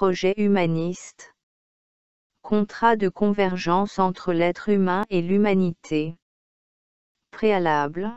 projet humaniste. Contrat de convergence entre l'être humain et l'humanité. Préalable.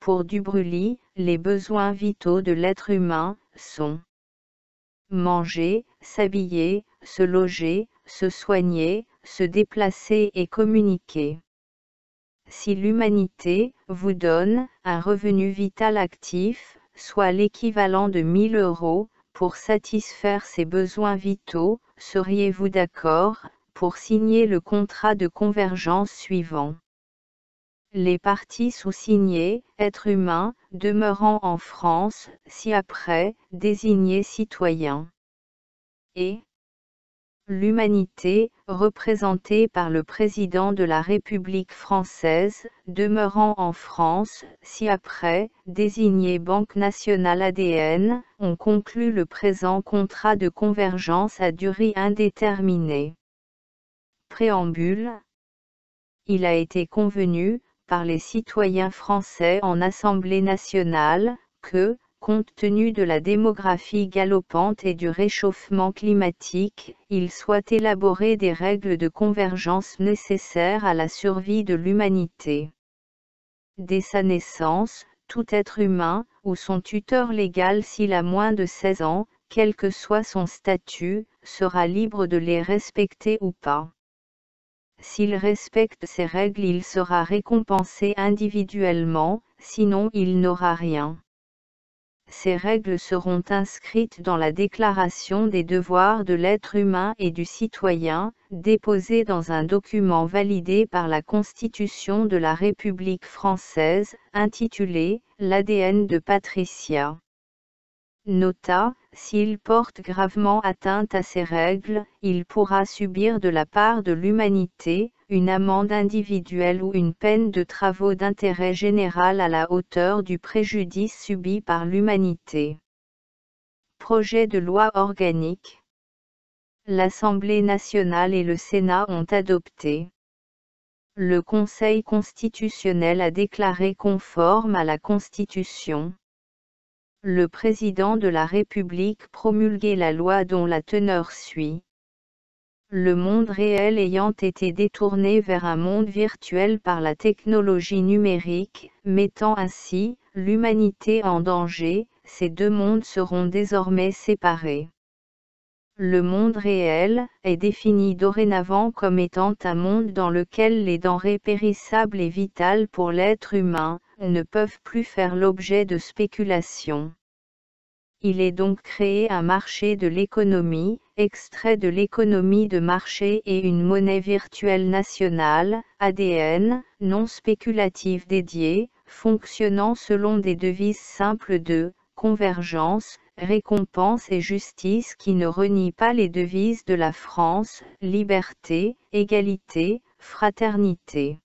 Pour Du Broglie, les besoins vitaux de l'être humain sont manger, s'habiller, se loger, se soigner, se déplacer et communiquer. Si l'humanité vous donne un revenu vital actif, soit l'équivalent de 1 000 € pour satisfaire ces besoins vitaux, seriez-vous d'accord pour signer le contrat de convergence suivant? Les parties sous-signées, êtres humains, demeurant en France, ci-après, désignés citoyens. Et l'humanité, représentée par le président de la République française, demeurant en France, ci-après, désignée Banque nationale ADN, ont conclu le présent contrat de convergence à durée indéterminée. Préambule. Il a été convenu, par les citoyens français en Assemblée nationale, que, compte tenu de la démographie galopante et du réchauffement climatique, il soit élaboré des règles de convergence nécessaires à la survie de l'humanité. Dès sa naissance, tout être humain, ou son tuteur légal s'il a moins de 16 ans, quel que soit son statut, sera libre de les respecter ou pas. S'il respecte ces règles, il sera récompensé individuellement, sinon il n'aura rien. Ces règles seront inscrites dans la Déclaration des devoirs de l'être humain et du citoyen, déposée dans un document validé par la Constitution de la République française, intitulé « L'ADN de Patricia ». Nota, s'il porte gravement atteinte à ces règles, il pourra subir de la part de l'humanité, une amende individuelle ou une peine de travaux d'intérêt général à la hauteur du préjudice subi par l'humanité. Projet de loi organique. L'Assemblée nationale et le Sénat ont adopté. Le Conseil constitutionnel a déclaré conforme à la Constitution. Le président de la République promulgué la loi dont la teneur suit. Le monde réel ayant été détourné vers un monde virtuel par la technologie numérique, mettant ainsi l'humanité en danger, ces deux mondes seront désormais séparés. Le monde réel est défini dorénavant comme étant un monde dans lequel les denrées périssables et vitales pour l'être humain ne peuvent plus faire l'objet de spéculation. Il est donc créé un marché de l'économie, extrait de l'économie de marché et une monnaie virtuelle nationale, ADN, non spéculative dédiée, fonctionnant selon des devises simples de convergence, récompense et justice qui ne renient pas les devises de la France, liberté, égalité, fraternité.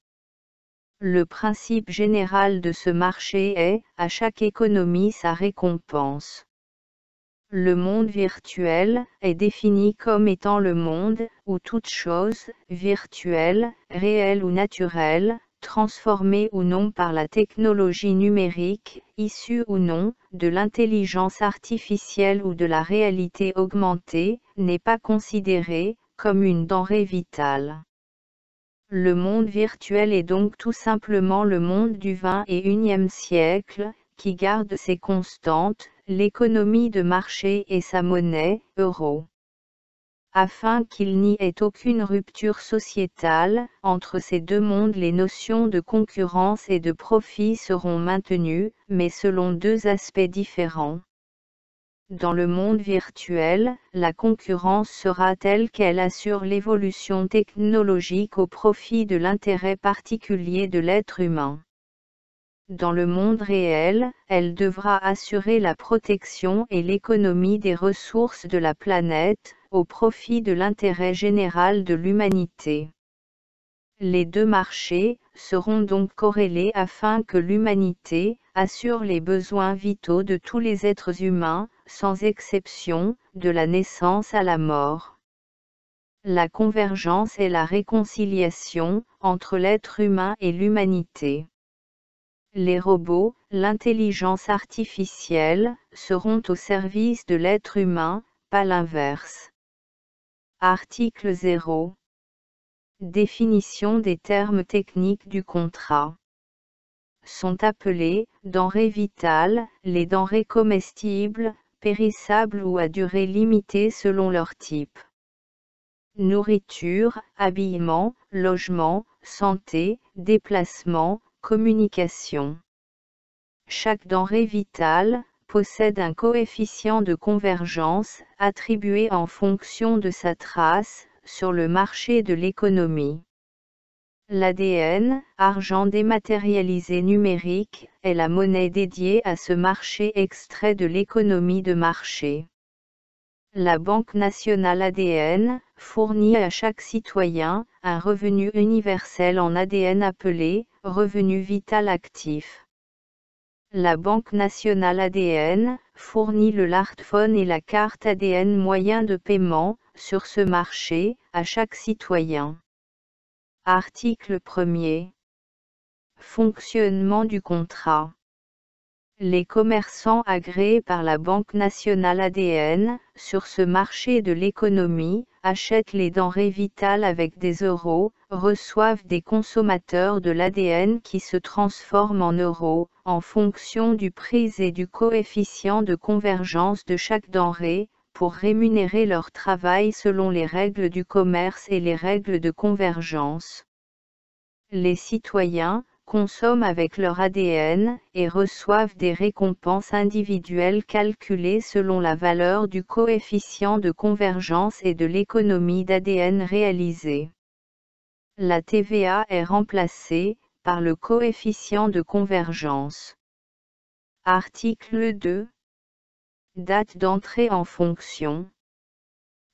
Le principe général de ce marché est, à chaque économie sa récompense. Le monde virtuel est défini comme étant le monde où toute chose, virtuelle, réelle ou naturelle, transformée ou non par la technologie numérique, issue ou non de l'intelligence artificielle ou de la réalité augmentée, n'est pas considérée comme une denrée vitale. Le monde virtuel est donc tout simplement le monde du XXIe siècle, qui garde ses constantes, l'économie de marché et sa monnaie, euro. Afin qu'il n'y ait aucune rupture sociétale entre ces deux mondes, les notions de concurrence et de profit seront maintenues, mais selon deux aspects différents. Dans le monde virtuel, la concurrence sera telle qu'elle assure l'évolution technologique au profit de l'intérêt particulier de l'être humain. Dans le monde réel, elle devra assurer la protection et l'économie des ressources de la planète, au profit de l'intérêt général de l'humanité. Les deux marchés seront donc corrélés afin que l'humanité assure les besoins vitaux de tous les êtres humains, sans exception, de la naissance à la mort. La convergence est la réconciliation entre l'être humain et l'humanité. Les robots, l'intelligence artificielle, seront au service de l'être humain, pas l'inverse. Article 0. Définition des termes techniques du contrat. Sont appelées denrées vitales, les denrées comestibles, périssables ou à durée limitée selon leur type. Nourriture, habillement, logement, santé, déplacement, communication. Chaque denrée vitale possède un coefficient de convergence attribué en fonction de sa trace sur le marché de l'économie. L'ADN, argent dématérialisé numérique, est la monnaie dédiée à ce marché extrait de l'économie de marché. La Banque nationale ADN fournit à chaque citoyen un revenu universel en ADN appelé revenu vital actif. La Banque nationale ADN fournit le smartphone et la carte ADN moyen de paiement sur ce marché à chaque citoyen. Article 1er. Fonctionnement du contrat. Les commerçants agréés par la Banque nationale ADN sur ce marché de l'économie achètent les denrées vitales avec des euros, reçoivent des consommateurs de l'ADN qui se transforment en euros, en fonction du prix et du coefficient de convergence de chaque denrée, pour rémunérer leur travail selon les règles du commerce et les règles de convergence. Les citoyens consomment avec leur ADN et reçoivent des récompenses individuelles calculées selon la valeur du coefficient de convergence et de l'économie d'ADN réalisée. La TVA est remplacée par le coefficient de convergence. Article 2. Date d'entrée en fonction.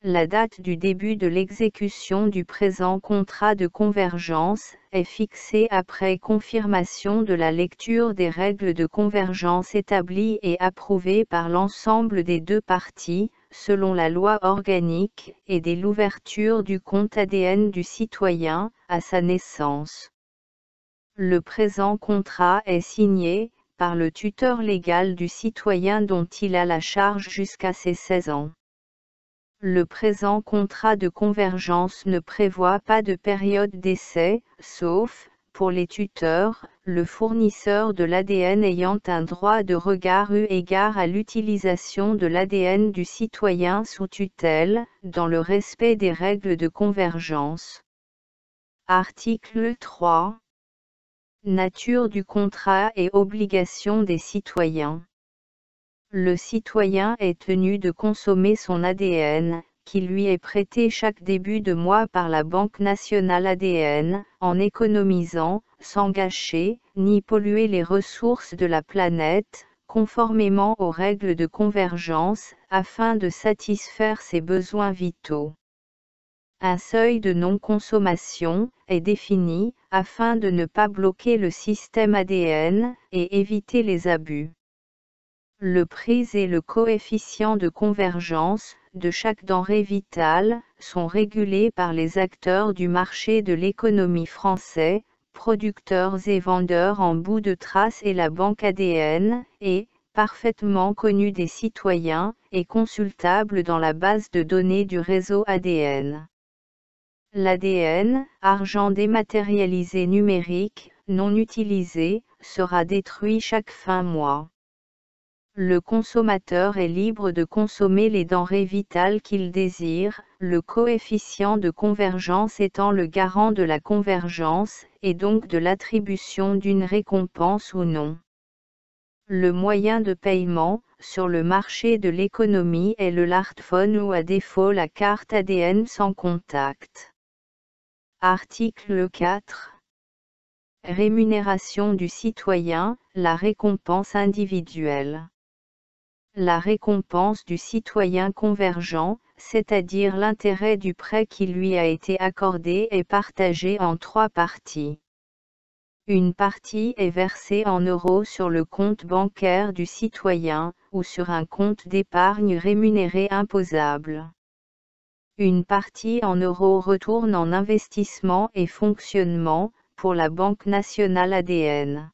La date du début de l'exécution du présent contrat de convergence est fixée après confirmation de la lecture des règles de convergence établies et approuvées par l'ensemble des deux parties, selon la loi organique, et dès l'ouverture du compte ADN du citoyen, à sa naissance. Le présent contrat est signé par le tuteur légal du citoyen dont il a la charge jusqu'à ses 16 ans. Le présent contrat de convergence ne prévoit pas de période d'essai, sauf, pour les tuteurs, le fournisseur de l'ADN ayant un droit de regard eu égard à l'utilisation de l'ADN du citoyen sous tutelle, dans le respect des règles de convergence. Article 3. Nature du contrat et obligations des citoyens. Le citoyen est tenu de consommer son ADN, qui lui est prêté chaque début de mois par la Banque nationale ADN, en économisant, sans gâcher, ni polluer les ressources de la planète, conformément aux règles de convergence, afin de satisfaire ses besoins vitaux. Un seuil de non-consommation est défini, afin de ne pas bloquer le système ADN, et éviter les abus. Le prix et le coefficient de convergence de chaque denrée vitale sont régulés par les acteurs du marché de l'économie français, producteurs et vendeurs en bout de trace et la banque ADN, et, parfaitement connus des citoyens, et consultables dans la base de données du réseau ADN. L'ADN, argent dématérialisé numérique, non utilisé, sera détruit chaque fin mois. Le consommateur est libre de consommer les denrées vitales qu'il désire, le coefficient de convergence étant le garant de la convergence, et donc de l'attribution d'une récompense ou non. Le moyen de paiement, sur le marché de l'économie est le smartphone ou à défaut la carte ADN sans contact. Article 4. Rémunération du citoyen, la récompense individuelle. La récompense du citoyen convergent, c'est-à-dire l'intérêt du prêt qui lui a été accordé est partagée en 3 parties. Une partie est versée en euros sur le compte bancaire du citoyen, ou sur un compte d'épargne rémunéré imposable. Une partie en euros retourne en investissement et fonctionnement, pour la Banque nationale ADN.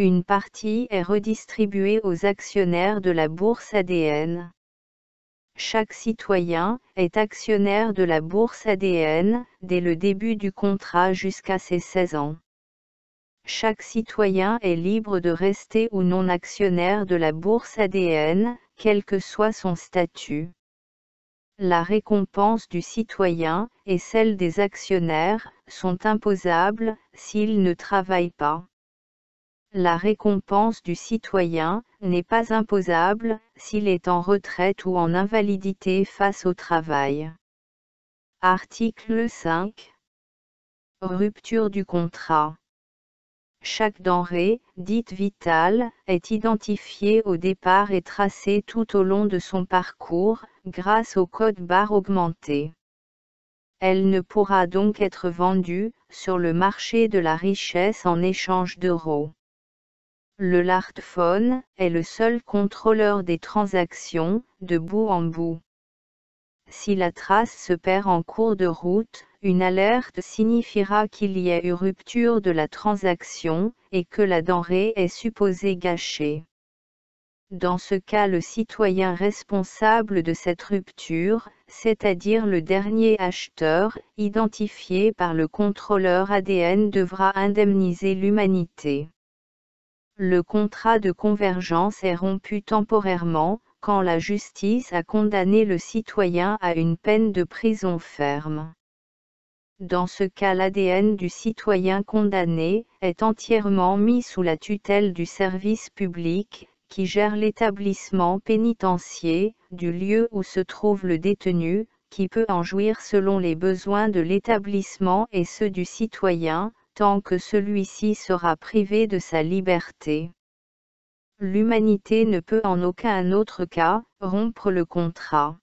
Une partie est redistribuée aux actionnaires de la bourse ADN. Chaque citoyen est actionnaire de la bourse ADN dès le début du contrat jusqu'à ses 16 ans. Chaque citoyen est libre de rester ou non actionnaire de la bourse ADN, quel que soit son statut. La récompense du citoyen et celle des actionnaires sont imposables s'ils ne travaillent pas. La récompense du citoyen n'est pas imposable s'il est en retraite ou en invalidité face au travail. Article 5. Rupture du contrat. Chaque denrée, dite vitale, est identifiée au départ et tracée tout au long de son parcours, grâce au code-barre augmenté. Elle ne pourra donc être vendue sur le marché de la richesse en échange d'euros. Le smartphone est le seul contrôleur des transactions, de bout en bout. Si la trace se perd en cours de route, une alerte signifiera qu'il y a eu rupture de la transaction, et que la denrée est supposée gâchée. Dans ce cas, le citoyen responsable de cette rupture, c'est-à-dire le dernier acheteur, identifié par le contrôleur ADN, devra indemniser l'humanité. Le contrat de convergence est rompu temporairement, quand la justice a condamné le citoyen à une peine de prison ferme. Dans ce cas, l'ADN du citoyen condamné est entièrement mis sous la tutelle du service public, qui gère l'établissement pénitentiaire, du lieu où se trouve le détenu, qui peut en jouir selon les besoins de l'établissement et ceux du citoyen, tant que celui-ci sera privé de sa liberté. L'humanité ne peut en aucun autre cas rompre le contrat.